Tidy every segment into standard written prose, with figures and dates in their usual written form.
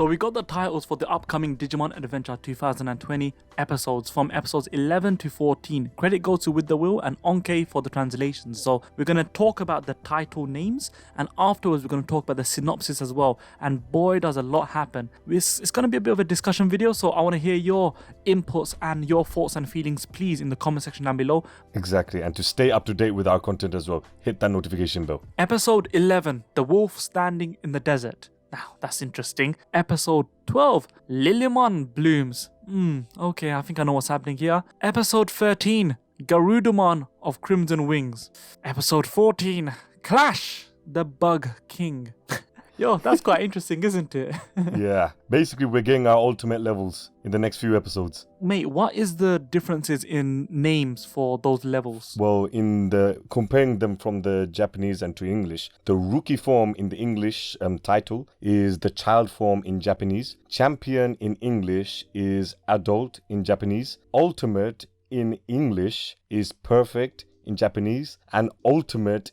So we got the titles for the upcoming Digimon Adventure 2020 episodes from episodes 11 to 14. Credit goes to With the Will and Onkei for the translations. So we're going to talk about the title names, and afterwards we're going to talk about the synopsis as well. And boy, does a lot happen. It's going to be a bit of a discussion video, so I want to hear your inputs and your thoughts and feelings, please, in the comment section down below. Exactly, and to stay up to date with our content as well, hit that notification bell. Episode 11, The Wolf Standing in the Desert. Now, that's interesting. Episode 12, Lilymon Blooms. Okay, I think I know what's happening here. Episode 13, Garudamon of Crimson Wings. Episode 14, Clash, the Bug King. Yo, that's quite interesting, isn't it? Yeah, basically we're getting our ultimate levels in the next few episodes. Mate, what is the differences in names for those levels? Well, comparing them from the Japanese and to English, the rookie form in the English title is the child form in Japanese. Champion in English is adult in Japanese. Ultimate in English is perfect in Japanese, and ultimate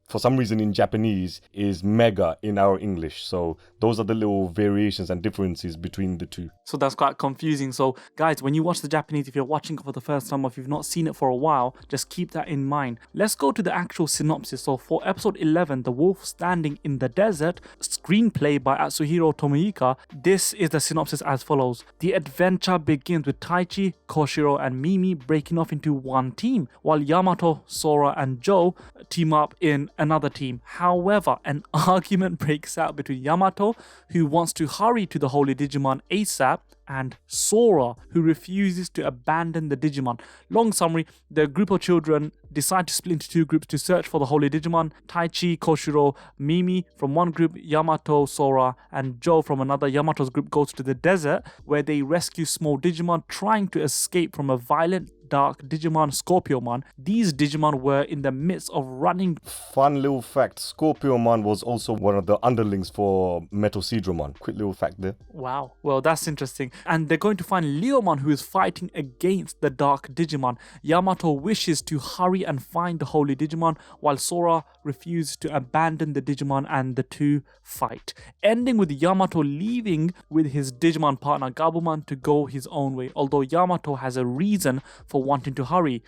for some reason in Japanese is mega in our English. So those are the little variations and differences between the two. So that's quite confusing. So guys, when you watch the Japanese, if you're watching it for the first time or if you've not seen it for a while, just keep that in mind. Let's go to the actual synopsis. So for episode 11, The Wolf Standing in the Desert, screenplay by Atsuhiro Tomoika, this is the synopsis as follows. The adventure begins with Taichi, Koshiro and Mimi breaking off into one team, while Yamato, Sora and Joe team up in another team. However, an argument breaks out between Yamato, who wants to hurry to the Holy Digimon ASAP, and Sora, who refuses to abandon the Digimon. Long summary, the group of children decide to split into two groups to search for the Holy Digimon. Taichi, Koshiro, Mimi from one group, Yamato, Sora and Joe from another. Yamato's group goes to the desert where they rescue small Digimon trying to escape from a violent dark Digimon Scorpiomon. These Digimon were in the midst of running. Fun little fact, Scorpiomon was also one of the underlings for Metasedramon. Quick little fact there. Wow, well that's interesting. And they're going to find Leomon, who is fighting against the dark Digimon. Yamato wishes to hurry and find the Holy Digimon, while Sora refuses to abandon the Digimon, and the two fight, ending with Yamato leaving with his Digimon partner Gabumon to go his own way, although Yamato has a reason for wanting to hurry. ...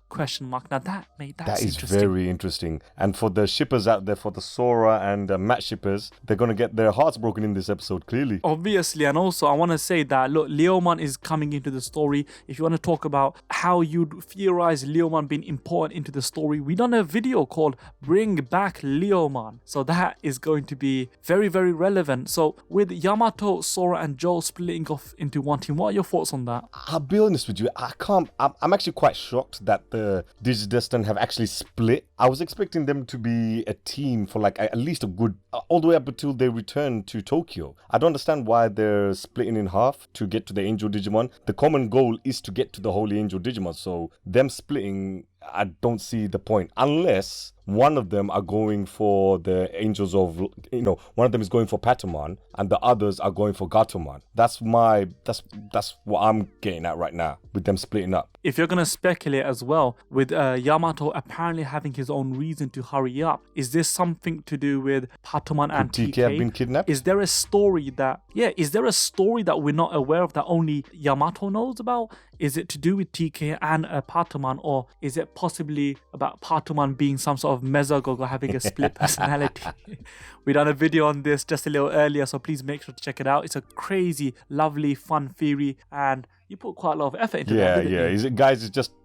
question mark. Now that's is very interesting. And for the shippers out there, for the Sora and Matt shippers, they're going to get their hearts broken in this episode, clearly. Obviously, and also I want to say that, look, Leomon is coming into the story. If you want to talk about how you'd theorize Leomon being important into the story, we done a video called Bring Back Leomon. So that is going to be very, very relevant. So with Yamato, Sora and Joe splitting off into one team, what are your thoughts on that? I'll be honest with you, I'm actually quite shocked that the Digidestined have actually split. I was expecting them to be a team for like at least a good, all the way up until they return to Tokyo. I don't understand why they're splitting in half to get to the Angel Digimon. The common goal is to get to the Holy Angel Digimon, so them splitting, I don't see the point, unless one of them are going for the Angels of, one of them is going for Patamon and the others are going for Gatomon. That's what I'm getting at right now with them splitting up. If you're going to speculate as well, with Yamato apparently having his own reason to hurry up, is this something to do with Patamon and TK? TK have been kidnapped? Is there a story that we're not aware of that only Yamato knows about? Is it to do with TK and Patamon, or is it possibly about Patamon being some sort of Mesogog or having a split personality? We done a video on this just a little earlier, so please make sure to check it out. It's a crazy, lovely, fun theory, and you put quite a lot of effort into that. Yeah.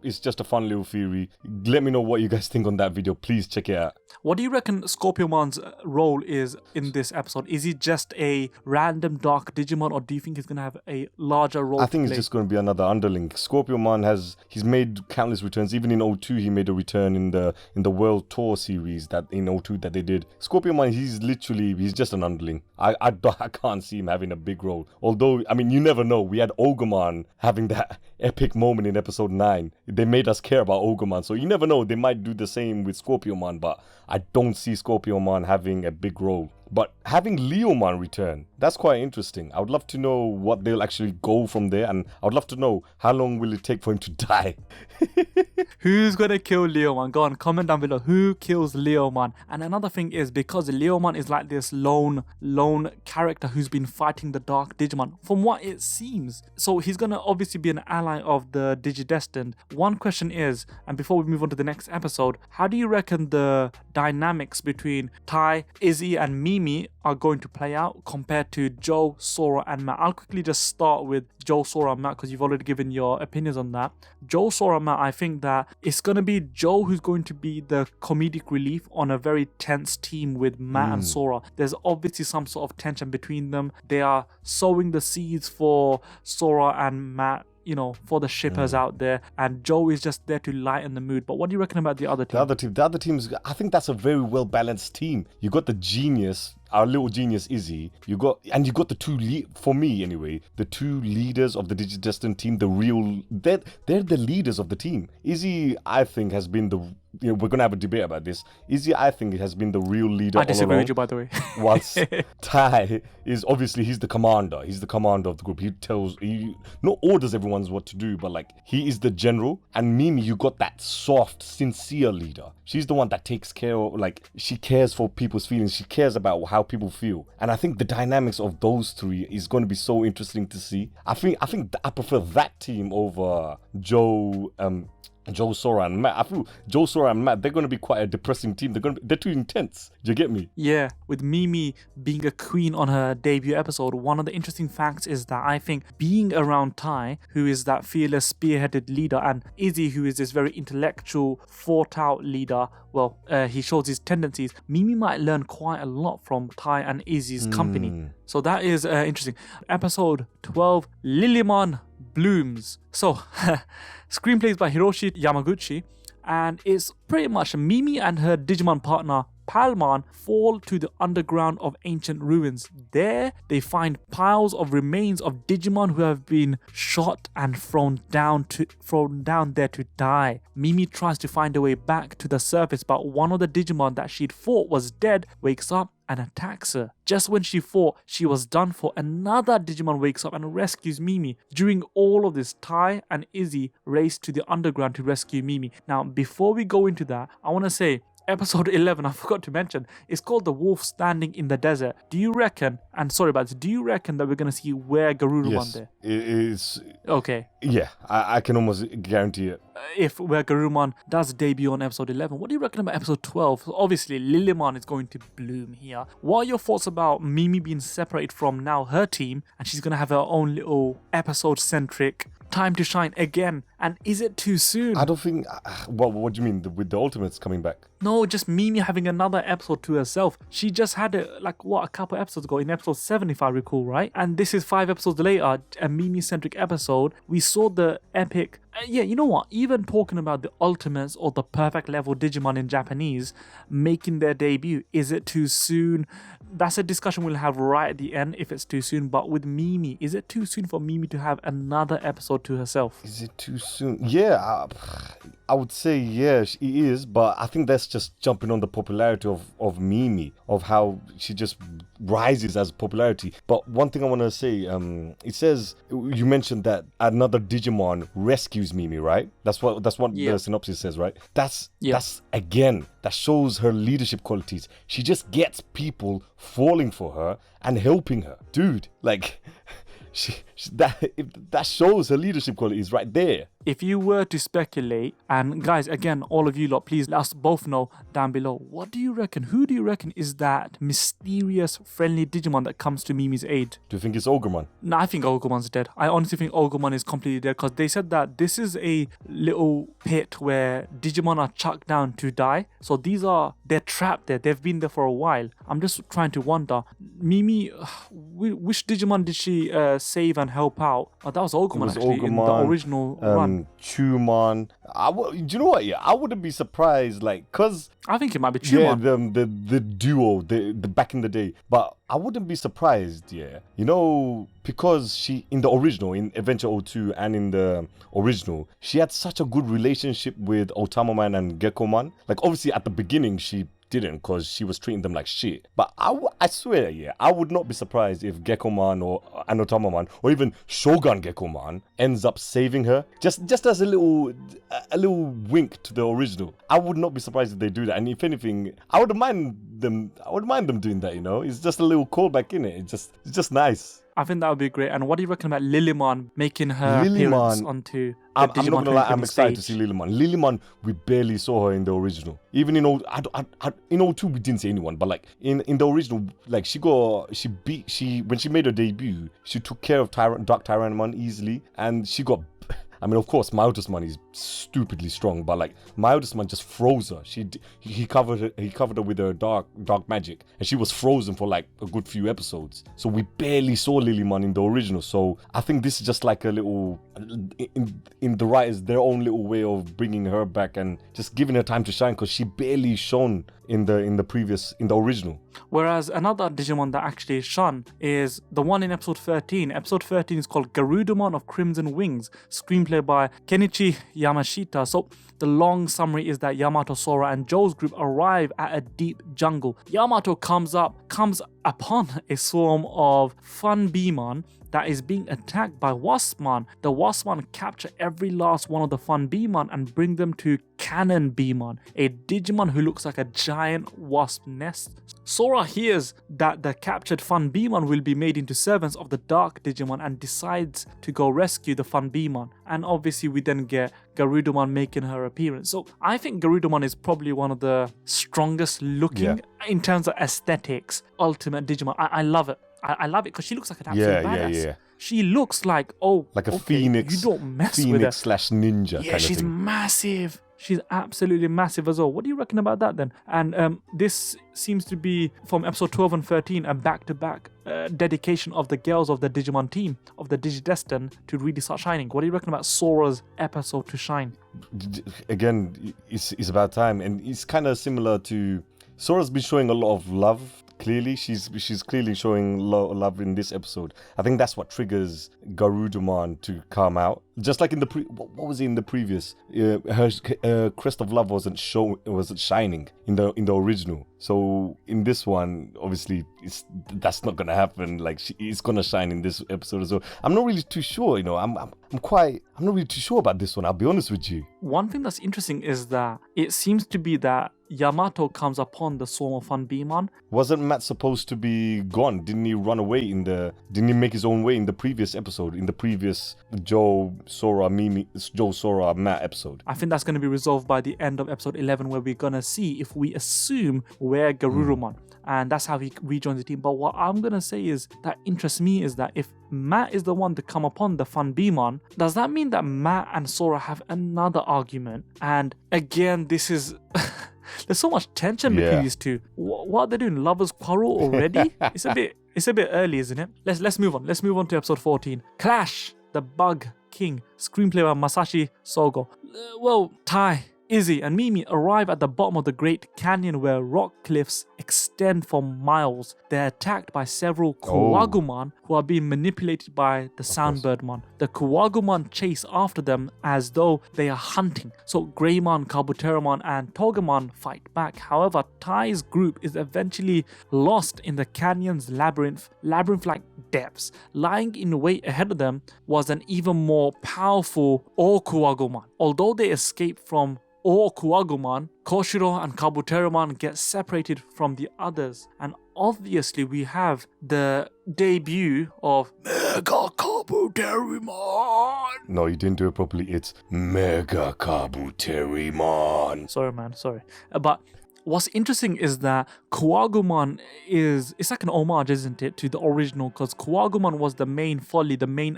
It's just a fun little theory. Let me know what you guys think on that video. Please check it out. What do you reckon Scorpiomon's role is in this episode? Is he just a random dark Digimon, or do you think he's going to have a larger role? I think it's just going to be another underling. Scorpiomon he's made countless returns. Even in 02, he made a return in the World Tour series that in 02 that they did. Scorpiomon, he's just an underling. I can't see him having a big role. Although, I mean, you never know. We had Ogremon having that epic moment in episode 9. They made us care about Ogremon, so you never know. They might do the same with Scorpiomon, but I don't see Scorpiomon having a big role. But having Leomon return, that's quite interesting. I would love to know what they'll actually go from there, and I would love to know how long will it take for him to die. Who's gonna kill Leomon? Go on, comment down below. Who kills Leomon? And another thing is, because Leomon is like this lone character who's been fighting the Dark Digimon, from what it seems. So he's gonna obviously be an ally of the Digidestined. One question is, and before we move on to the next episode, how do you reckon the dynamics between Tai, Izzy, and Mimi are going to play out compared to Joe, Sora, and Matt? I'll quickly just start with Joe, Sora, and Matt because you've already given your opinions on that. Joe, Sora, and Matt, I think that it's going to be Joe who's going to be the comedic relief on a very tense team with Matt and Sora. There's obviously some sort of tension between them. They are sowing the seeds for Sora and Matt, you know, for the shippers out there, and Joe is just there to lighten the mood. But what do you reckon about the other team? The other team's, I think that's a very well balanced team. You got the genius, our little genius Izzy. You got the two for me anyway, the two leaders of the Digidestined team. They're the leaders of the team. Izzy, I think, has been the, you know, we're gonna have a debate about this. Izzy, I think, has been the real leader. I disagree with you, by the way. Whilst Tai is obviously, he's the commander. He's the commander of the group. He not orders everyone what to do, but like, he is the general. And Mimi, you got that soft, sincere leader. She's the one that takes care of, like, she cares for people's feelings. She cares about how people feel. And I think the dynamics of those three is going to be so interesting to see. I think I prefer that team over Joe, Sora, and Matt. I feel Joe, Sora, and Matt, they're going to be quite a depressing team. They're too intense. Do you get me? Yeah, with Mimi being a queen on her debut episode, one of the interesting facts is that I think being around Tai, who is that fearless, spearheaded leader, and Izzy, who is this very intellectual, thought-out leader, well, he shows his tendencies. Mimi might learn quite a lot from Tai and Izzy's company. So that is interesting. Episode 12, Lilymon Blooms. So, screenplays by Hiroshi Yamaguchi, and it's pretty much Mimi and her Digimon partner Palmon fall to the underground of ancient ruins. There, they find piles of remains of Digimon who have been shot and thrown down there to die. Mimi tries to find a way back to the surface, but one of the Digimon that she'd thought was dead wakes up and attacks her. Just when she thought she was done for, another Digimon wakes up and rescues Mimi. During all of this, Tai and Izzy race to the underground to rescue Mimi. Now, before we go into that, I want to say, episode 11, I forgot to mention, it's called The Wolf Standing in the Desert. Do you reckon, and sorry about this, do you reckon that we're going to see Where Garurumon there? It is. Okay. Yeah, I can almost guarantee it. If Where Garurumon does debut on episode 11, what do you reckon about episode 12? Obviously, Lilymon is going to bloom here. What are your thoughts about Mimi being separated from now her team, and she's going to have her own little episode-centric time to shine again? And is it too soon? I don't think. What do you mean with the Ultimates coming back? No, just Mimi having another episode to herself. She just had it a couple episodes ago in episode 7, if I recall, right? And this is 5 episodes later, a Mimi-centric episode. We saw the epic. Yeah, you know what? Even talking about the Ultimates or the perfect level Digimon in Japanese making their debut, is it too soon? That's a discussion we'll have right at the end if it's too soon. But with Mimi, is it too soon for Mimi to have another episode to herself? Is it too soon? Yeah, I would say yes, it is. But I think that's just jumping on the popularity of Mimi, of how she just rises as popularity. But one thing I want to say, it says, you mentioned that another Digimon rescues Mimi, right? That's what the synopsis says, right? That's again, that shows her leadership qualities. She just gets people falling for her and helping her. Dude, like, that shows her leadership qualities right there. If you were to speculate, and guys, again, all of you lot, please let us both know down below, what do you reckon? Who do you reckon is that mysterious, friendly Digimon that comes to Mimi's aid? Do you think it's Ogremon? No, I think Ogremon dead. I honestly think Ogremon is completely dead, because they said that this is a little pit where Digimon are chucked down to die. So they're trapped there. They've been there for a while. I'm just trying to wonder, Mimi, which Digimon did she save and help out? Oh, that was Ogremon, in the original run. Chumon. Do you know what? Yeah, I wouldn't be surprised, like, cause I think it might be Chumon. Yeah, the duo, the back in the day. But I wouldn't be surprised, yeah. You know, because she in the original, in Adventure 02 and in the original, she had such a good relationship with Otamamon and Gekkomon. Like, obviously at the beginning she didn't because she was treating them like shit. But I swear, yeah, I would not be surprised if Gekkoman or Anotamaman or even Shogun Gekkoman ends up saving her. Just as a little wink to the original. I would not be surprised if they do that. And if anything, I wouldn't mind them doing that, you know? It's just a little callback in it. It's just nice. I think that would be great. And what do you reckon about Lilymon making her appearance onto the I'm Digimon not gonna lie, I'm excited to stage? see Lilymon. Lilymon, we barely saw her in the original. Even in in 02, we didn't see anyone. But like in the original, like when she made her debut, she took care of Dark Tyrannomon easily, and she got. I mean, of course, Myotismon is stupidly strong, but like Myotismon just froze her. He covered her with her dark magic, and she was frozen for like a good few episodes. So we barely saw Lilymon in the original. So I think this is just like a little in the writers their own little way of bringing her back and just giving her time to shine because she barely shone in the original. Whereas another Digimon that actually shone is the one in episode 13. Episode 13 is called Garudamon of Crimson Wings, screenplay by Kenichi Yamashita. So the long summary is that Yamato, Sora and Joe's group arrive at a deep jungle. Yamato comes upon a swarm of Fun Beemon that is being attacked by Waspmon. The Waspmon capture every last one of the Fun Beemon and bring them to Cannon Beemon, a Digimon who looks like a giant wasp nest. Sora hears that the captured Fun Beemon will be made into servants of the Dark Digimon and decides to go rescue the Fun Beemon. And obviously we then get Garudamon making her appearance. So I think Garudamon is probably one of the strongest looking in terms of aesthetics Ultimate Digimon. I love it. I love it because she looks like an absolute badass. Yeah. She looks like a phoenix. You don't mess with her. /ninja. Yeah, kind of she's thing. massive. She's absolutely massive as well. What do you reckon about that then? And this seems to be from episode 12 and 13 a back-to-back dedication of the girls of the Digimon team of the Digidestin to really start shining. What do you reckon about Sora's episode to shine? Again, it's about time, and it's kind of similar to Sora's been showing a lot of love. Clearly, she's clearly showing love in this episode. I think that's what triggers Garudamon to come out. Just like in the what was it in the previous? Her crest of love wasn't shining in the original. So in this one, obviously, that's not gonna happen. Like it's gonna shine in this episode as well. I'm not really too sure. You know, I'm not really too sure about this one. I'll be honest with you. One thing that's interesting is that it seems to be that Yamato comes upon the swarm of Fun Beemon. Wasn't Matt supposed to be gone? Didn't he run away didn't he make his own way in the previous episode? In the previous Joe, Sora, Matt episode? I think that's going to be resolved by the end of episode 11 where we're going to see if we assume where Garurumon. And that's how he rejoins the team. But what I'm going to say is that interests me is that if Matt is the one to come upon the Fun Beemon, does that mean that Matt and Sora have another argument? And again, this is... There's so much tension between these two. What are they doing? Lovers quarrel already? It's a bit early, isn't it? Let's move on. Let's move on to episode 14. Clash, the Bug King. Screenplay by Masashi Sogo. Tai, Izzy and Mimi arrive at the bottom of the Great Canyon where rock cliffs extend for miles. They're attacked by several Kuwagumon who are being manipulated by the Soundbirdmon. The Kuwagumon chase after them as though they are hunting. So Greymon, Kabuteramon and Togemon fight back. However, Tai's group is eventually lost in the canyon's labyrinth-like depths. Lying in wait ahead of them was an even more powerful Okuwagumon. Although they escape from Okuwagumon, Koshiro and Kabuteramon get separated from the others, and obviously we have the debut of Mega Kabuteramon. No, you didn't do it properly. It's Mega Kabuteramon. Sorry, man. Sorry. But what's interesting is that Kuwagumon it's like an homage, isn't it, to the original, because Kuwagumon was the main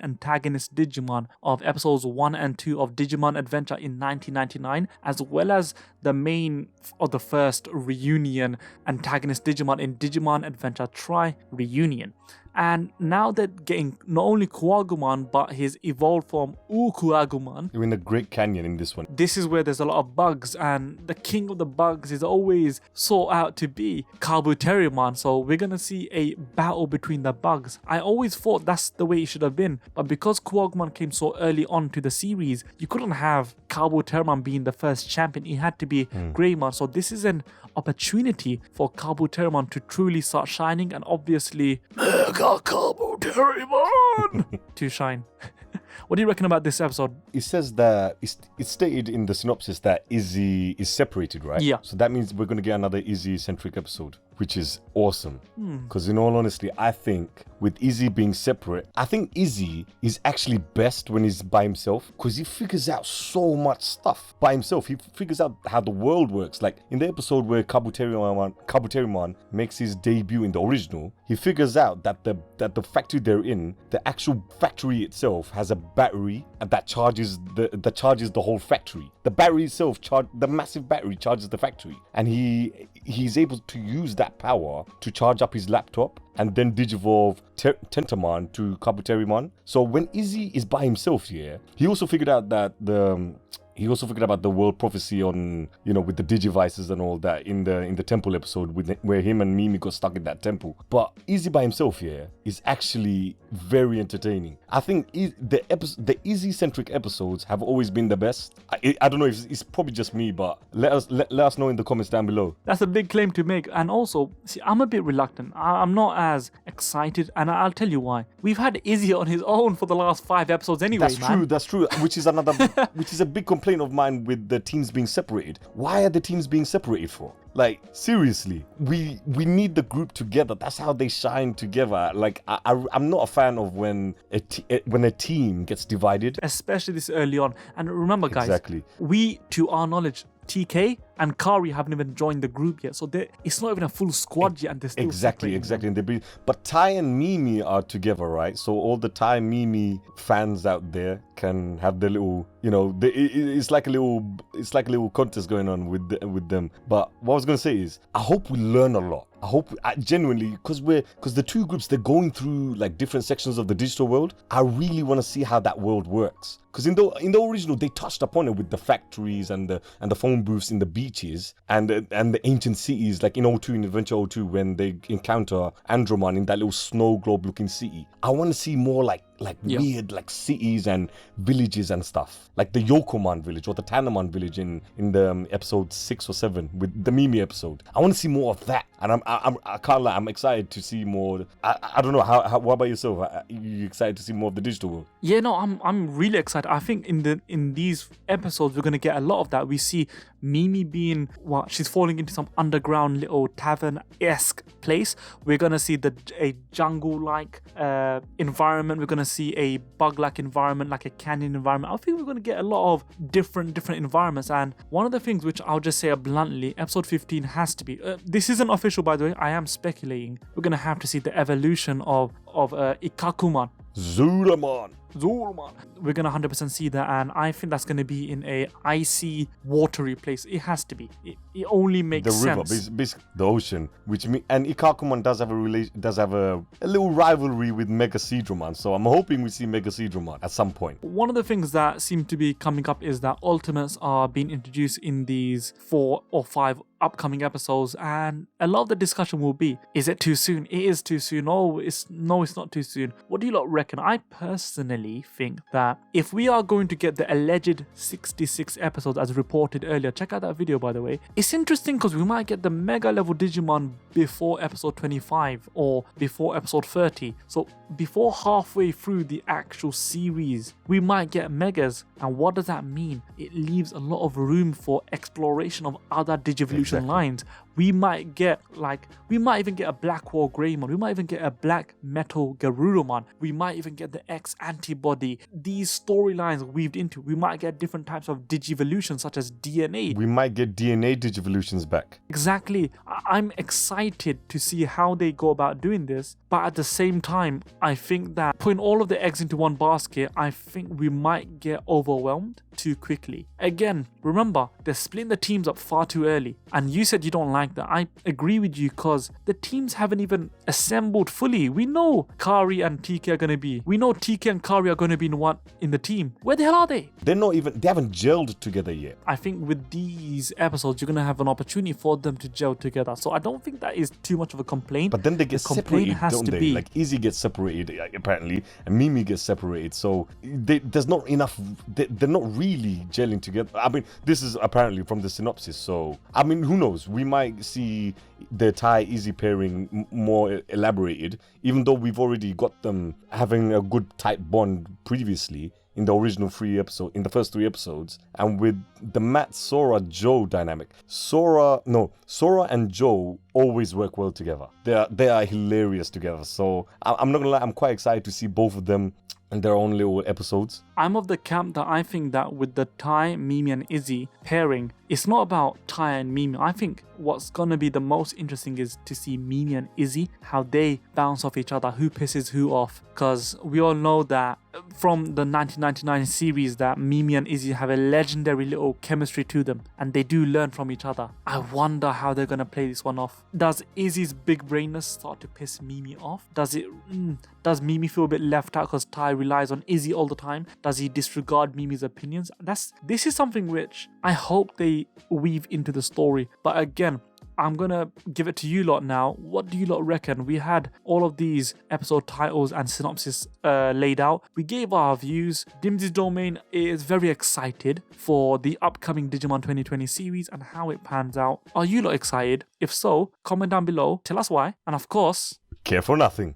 antagonist Digimon of episodes 1 and 2 of Digimon Adventure in 1999, as well as the main of the first reunion antagonist Digimon in Digimon Adventure Tri Reunion. And now they're getting not only Kuwagumon, but his evolved form Ukuagumon. You're in the Great Canyon in this one. This is where there's a lot of bugs, and the king of the bugs is always sought out to be Kabuterimon. So we're gonna see a battle between the bugs. I always thought that's the way it should have been, but because Kuwagumon came so early on to the series, you couldn't have Kabuterimon being the first champion. It had to be Greymon. So this is an opportunity for Kabuterimon to truly start shining, and obviously Mega Kabuterimon to shine. What do you reckon about this episode? It says that it's stated in the synopsis that Izzy is separated, right? Yeah. So that means we're going to get another Izzy-centric episode, which is awesome. Because in all honesty, I think with Izzy being separate, I think Izzy is actually best when he's by himself, because he figures out so much stuff by himself. He figures out how the world works. Like in the episode where Kabuterimon makes his debut in the original, he figures out that the factory they're in, the actual factory itself, has a battery that charges the whole factory. The battery itself, the massive battery charges the factory, and he's able to use that power to charge up his laptop and then digivolve Tentamon to Kabuterimon. So when Izzy is by himself here, he also figured out that he also figured about the world prophecy on, with the Digivices and all that in the temple episode where him and Mimi got stuck in that temple. But Izzy by himself here is actually very entertaining. I think the Izzy-centric episodes have always been the best. I don't know if it's probably just me, but let us know in the comments down below. That's a big claim to make. And also, see, I'm a bit reluctant. I'm not as excited, and I'll tell you why. We've had Izzy on his own for the last 5 episodes anyway, That's true. Which is a big complaint of mine with the teams being separated. Why are the teams being separated for? Like, seriously, we need the group together. That's how they shine together. Like, I'm not a fan of when a team gets divided, especially this early on. And remember, guys, exactly. We, to our knowledge, TK and Kari haven't even joined the group yet, so it's not even a full squad yet, and they're still exactly. But Tai and Mimi are together, right? So all the Tai Mimi fans out there can have their little, it's like a little contest going on with them. But what I was gonna say is, I hope we learn a lot. I hope genuinely, because the two groups, they're going through like different sections of the digital world. I really want to see how that world works. Because in the original, they touched upon it with the factories and the phone booths in the beaches and the ancient cities, like in O2, in Adventure O2, when they encounter Andromon in that little snow globe looking city. I want to see more like weird like cities and villages and stuff, like the Yokomon village or the Tanamon village in the episode 6 or 7 with the Mimi episode. I want to see more of that, and I can't lie, I'm excited to see more. I don't know how. What about yourself? Are you excited to see more of the digital world? Yeah, no, I'm really excited. I think in these episodes we're gonna get a lot of that. We see Mimi being she's falling into some underground little tavern-esque place. We're gonna see a jungle-like environment. We're gonna see a bug-like environment, like a canyon environment. I think we're gonna get a lot of different environments. And one of the things which I'll just say bluntly, episode 15 has to be. This isn't official, by the way. I am speculating. We're gonna have to see the evolution of Ikakuman. Zuramon. We're gonna 100% see that, and I think that's gonna be in a icy, watery place. It has to be. It only makes sense. The river, basically the ocean, and Ikakumon does have a little rivalry with Mega Seedramon. So I'm hoping we see Mega Seedramon at some point. One of the things that seem to be coming up is that ultimates are being introduced in these 4 or 5 upcoming episodes, and a lot of the discussion will be, is it too soon? It is too soon. It's not too soon. What do you lot reckon? I personally think that if we are going to get the alleged 66 episodes as reported earlier, check out that video, by the way. It's interesting because we might get the mega level Digimon before episode 25 or before episode 30. So before halfway through the actual series, we might get megas. And what does that mean? It leaves a lot of room for exploration of other Digivolution lines. We might even get a Black Wall Greymon. We might even get a Black Metal Garurumon. We might even get the X antibody. These storylines weaved into. We might get different types of Digivolution, such as DNA. We might get DNA Digivolutions back. Exactly. I'm excited to see how they go about doing this. But at the same time, I think that putting all of the eggs into one basket, I think we might get overwhelmed too quickly. Again, remember, they're splitting the teams up far too early. And you said you don't like like that. I agree with you because the teams haven't even assembled fully. We know Kari and TK are going to be. We know TK and Kari are going to be in the team. Where the hell are they? They haven't gelled together yet. I think with these episodes, you're going to have an opportunity for them to gel together. So I don't think that is too much of a complaint. But then they get separated, don't they? Be. Like Izzy gets separated apparently, and Mimi gets separated. So there's not enough. They're not really gelling together. I mean, this is apparently from the synopsis. So I mean, who knows? We might see the Ty Izzy pairing more elaborated, even though we've already got them having a good tight bond previously in the original in the first 3 episodes, and with the Matt, Sora, Joe dynamic. Sora and Joe always work well together. They are hilarious together. So I'm not gonna lie, I'm quite excited to see both of them in their own little episodes. I'm of the camp that I think that with the Ty, Mimi and Izzy pairing, it's not about Ty and Mimi. I think what's gonna be the most interesting is to see Mimi and Izzy, how they bounce off each other, who pisses who off. Because we all know that from the 1999 series that Mimi and Izzy have a legendary little chemistry to them, and they do learn from each other. I wonder how they're gonna play this one off. Does Izzy's big brainness start to piss Mimi off? Does Mimi feel a bit left out because Ty relies on Izzy all the time? Does he disregard Mimi's opinions? This is something which I hope they weave into the story. But again, I'm gonna give it to you lot now. What do you lot reckon? We had all of these episode titles and synopsis laid out. We gave our views. Dimsy's Domain is very excited for the upcoming Digimon 2020 series and how it pans out. Are you lot excited? If so, comment down below, tell us why, and of course, Care for nothing.